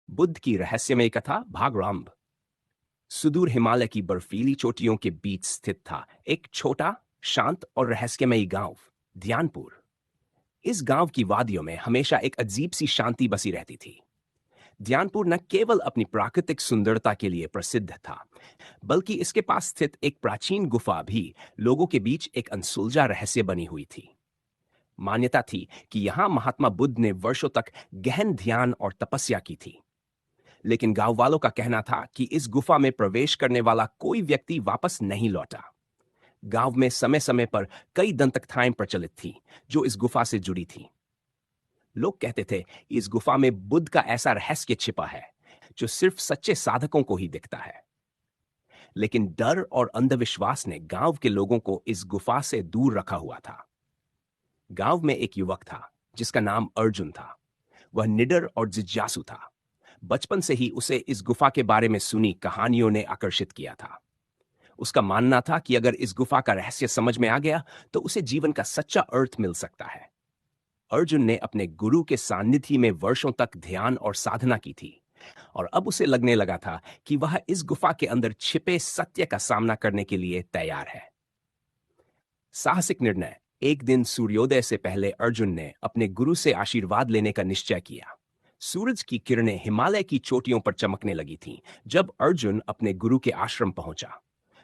बुद्ध की रहस्यमय कथा भागराम्भ। सुदूर हिमालय की बर्फीली चोटियों के बीच स्थित था एक छोटा, शांत और रहस्यमयी गांव, ध्यानपुर। इस गांव की वादियों में हमेशा एक अजीब सी शांति बसी रहती थी। ध्यानपुर न केवल अपनी प्राकृतिक सुंदरता के लिए प्रसिद्ध था, बल्कि इसके पास स्थित एक प्राचीन गुफा भी लोगों के बीच एक अनसुलझा रहस्य बनी हुई थी। मान्यता थी कि यहां महात्मा बुद्ध ने वर्षों तक गहन ध्यान और तपस्या की थी। लेकिन गांव वालों का कहना था कि इस गुफा में प्रवेश करने वाला कोई व्यक्ति वापस नहीं लौटा। गांव में समय समय पर कई दंतकथाएं प्रचलित थीं, जो इस गुफा से जुड़ी थीं। लोग कहते थे इस गुफा में बुद्ध का ऐसा रहस्य छिपा है जो सिर्फ सच्चे साधकों को ही दिखता है। लेकिन डर और अंधविश्वास ने गांव के लोगों को इस गुफा से दूर रखा हुआ था। गांव में एक युवक था जिसका नाम अर्जुन था। वह निडर और जिज्ञासु था। बचपन से ही उसे इस गुफा के बारे में सुनी कहानियों ने आकर्षित किया था। उसका मानना था कि अगर इस गुफा का रहस्य समझ में आ गया तो उसे जीवन का सच्चा अर्थ मिल सकता है। अर्जुन ने अपने गुरु के सानिध्य में वर्षों तक ध्यान और साधना की थी, और अब उसे लगने लगा था कि वह इस गुफा के अंदर छिपे सत्य का सामना करने के लिए तैयार है। साहसिक निर्णय। एक दिन सूर्योदय से पहले अर्जुन ने अपने गुरु से आशीर्वाद लेने का निश्चय किया। सूरज की किरणें हिमालय की चोटियों पर चमकने लगी थीं जब अर्जुन अपने गुरु के आश्रम पहुंचा।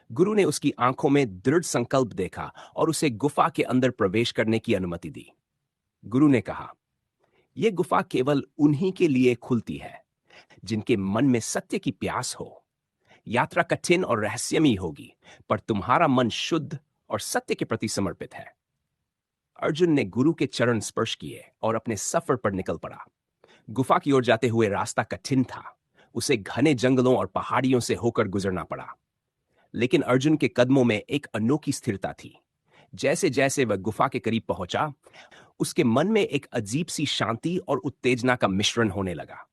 गुरु ने उसकी आंखों में दृढ़ संकल्प देखा और उसे गुफा के अंदर प्रवेश करने की अनुमति दी। गुरु ने कहा, यह गुफा केवल उन्हीं के लिए खुलती है जिनके मन में सत्य की प्यास हो। यात्रा कठिन और रहस्यमयी होगी, पर तुम्हारा मन शुद्ध और सत्य के प्रति समर्पित है। अर्जुन ने गुरु के चरण स्पर्श किए और अपने सफर पर निकल पड़ा। गुफा की ओर जाते हुए रास्ता कठिन था। उसे घने जंगलों और पहाड़ियों से होकर गुजरना पड़ा। लेकिन अर्जुन के कदमों में एक अनोखी स्थिरता थी। जैसे जैसे वह गुफा के करीब पहुंचा, उसके मन में एक अजीब सी शांति और उत्तेजना का मिश्रण होने लगा।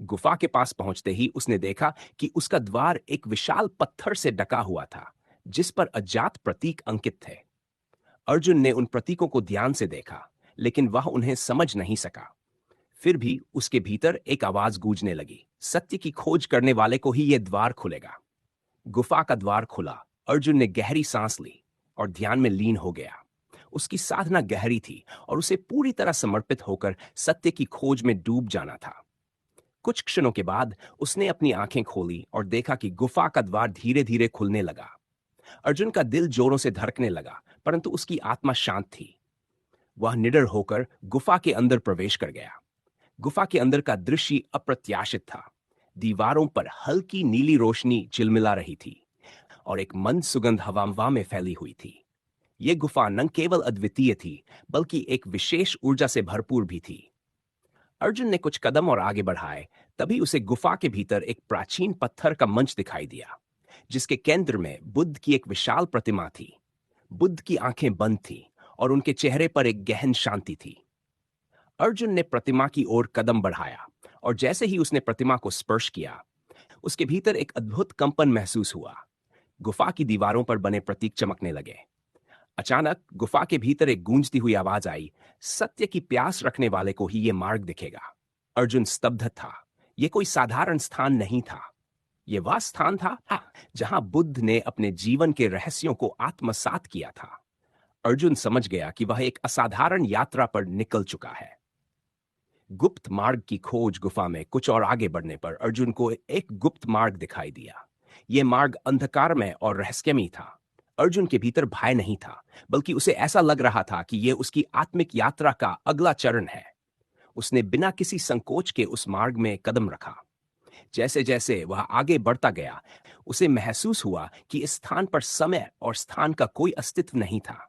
गुफा के पास पहुंचते ही उसने देखा कि उसका द्वार एक विशाल पत्थर से ढका हुआ था, जिस पर अज्ञात प्रतीक अंकित थे। अर्जुन ने उन प्रतीकों को ध्यान से देखा, लेकिन वह उन्हें समझ नहीं सका। फिर भी उसके भीतर एक आवाज गूंजने लगी, सत्य की खोज करने वाले को ही यह द्वार खुलेगा। गुफा का द्वार खुला। अर्जुन ने गहरी सांस ली और ध्यान में लीन हो गया। उसकी साधना गहरी थी और उसे पूरी तरह समर्पित होकर सत्य की खोज में डूब जाना था। कुछ क्षणों के बाद उसने अपनी आंखें खोली और देखा कि गुफा का द्वार धीरे धीरे खुलने लगा। अर्जुन का दिल जोरों से धड़कने लगा, परंतु उसकी आत्मा शांत थी। वह निडर होकर गुफा के अंदर प्रवेश कर गया। गुफा के अंदर का दृश्य अप्रत्याशित था। दीवारों पर हल्की नीली रोशनी झिलमिला रही थी और एक मंद सुगंध हवा में फैली हुई थी। यह गुफा न केवल अद्वितीय थी, बल्कि एक विशेष ऊर्जा से भरपूर भी थी। अर्जुन ने कुछ कदम और आगे बढ़ाए, तभी उसे गुफा के भीतर एक प्राचीन पत्थर का मंच दिखाई दिया, जिसके केंद्र में बुद्ध की एक विशाल प्रतिमा थी। बुद्ध की आंखें बंद थीं और उनके चेहरे पर एक गहन शांति थी। अर्जुन ने प्रतिमा की ओर कदम बढ़ाया और जैसे ही उसने प्रतिमा को स्पर्श किया, उसके भीतर एक अद्भुत कंपन महसूस हुआ। गुफा की दीवारों पर बने प्रतीक चमकने लगे। अचानक गुफा के भीतर एक गूंजती हुई आवाज आई, सत्य की प्यास रखने वाले को ही यह मार्ग दिखेगा। अर्जुन स्तब्ध था। यह कोई साधारण स्थान नहीं था। यह वह स्थान था जहां बुद्ध ने अपने जीवन के रहस्यों को आत्मसात किया था। अर्जुन समझ गया कि वह एक असाधारण यात्रा पर निकल चुका है। गुप्त मार्ग की खोज। गुफा में कुछ और आगे बढ़ने पर अर्जुन को एक गुप्त मार्ग दिखाई दिया। यह मार्ग अंधकारमय और रहस्यमयी था। अर्जुन के भीतर भय नहीं था, बल्कि उसे ऐसा लग रहा था कि यह उसकी आत्मिक यात्रा का अगला चरण है। उसने बिना किसी संकोच के उस मार्ग में कदम रखा। जैसे जैसे वह आगे बढ़ता गया, उसे महसूस हुआ कि इस स्थान पर समय और स्थान का कोई अस्तित्व नहीं था।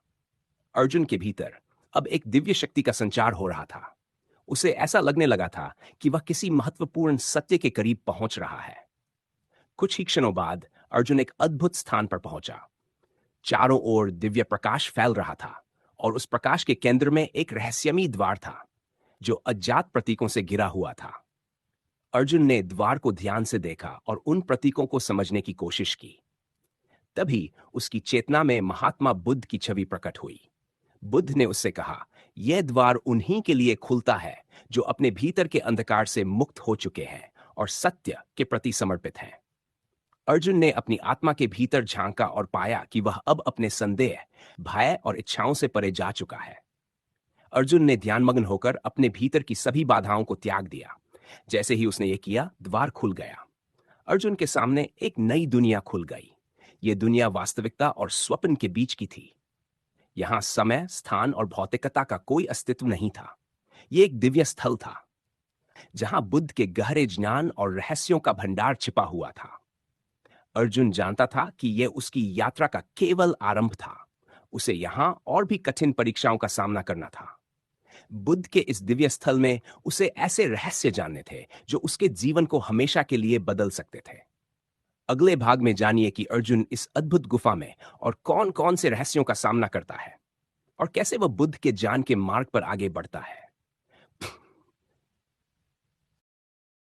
अर्जुन के भीतर अब एक दिव्य शक्ति का संचार हो रहा था। उसे ऐसा लगने लगा था कि वह किसी महत्वपूर्ण सत्य के करीब पहुंच रहा है। कुछ ही क्षणों बाद अर्जुन एक अद्भुत स्थान पर पहुंचा। चारों ओर दिव्य प्रकाश फैल रहा था और उस प्रकाश के केंद्र में एक रहस्यमयी द्वार था, जो अज्ञात प्रतीकों से घिरा हुआ था। अर्जुन ने द्वार को ध्यान से देखा और उन प्रतीकों को समझने की कोशिश की। तभी उसकी चेतना में महात्मा बुद्ध की छवि प्रकट हुई। बुद्ध ने उससे कहा, यह द्वार उन्हीं के लिए खुलता है जो अपने भीतर के अंधकार से मुक्त हो चुके हैं और सत्य के प्रति समर्पित हैं। अर्जुन ने अपनी आत्मा के भीतर झांका और पाया कि वह अब अपने संदेह, भय और इच्छाओं से परे जा चुका है। अर्जुन ने ध्यानमग्न होकर अपने भीतर की सभी बाधाओं को त्याग दिया। जैसे ही उसने ये किया, द्वार खुल गया। अर्जुन के सामने एक नई दुनिया खुल गई। ये दुनिया वास्तविकता और स्वप्न के बीच की थी। यहां समय, स्थान और भौतिकता का कोई अस्तित्व नहीं था। ये एक दिव्य स्थल था जहां बुद्ध के गहरे ज्ञान और रहस्यों का भंडार छिपा हुआ था। अर्जुन जानता था कि यह उसकी यात्रा का केवल आरंभ था। उसे यहां और भी कठिन परीक्षाओं का सामना करना था। बुद्ध के इस दिव्य स्थल में उसे ऐसे रहस्य जानने थे जो उसके जीवन को हमेशा के लिए बदल सकते थे। अगले भाग में जानिए कि अर्जुन इस अद्भुत गुफा में और कौन कौन से रहस्यों का सामना करता है और कैसे वह बुद्ध के ज्ञान के मार्ग पर आगे बढ़ता है।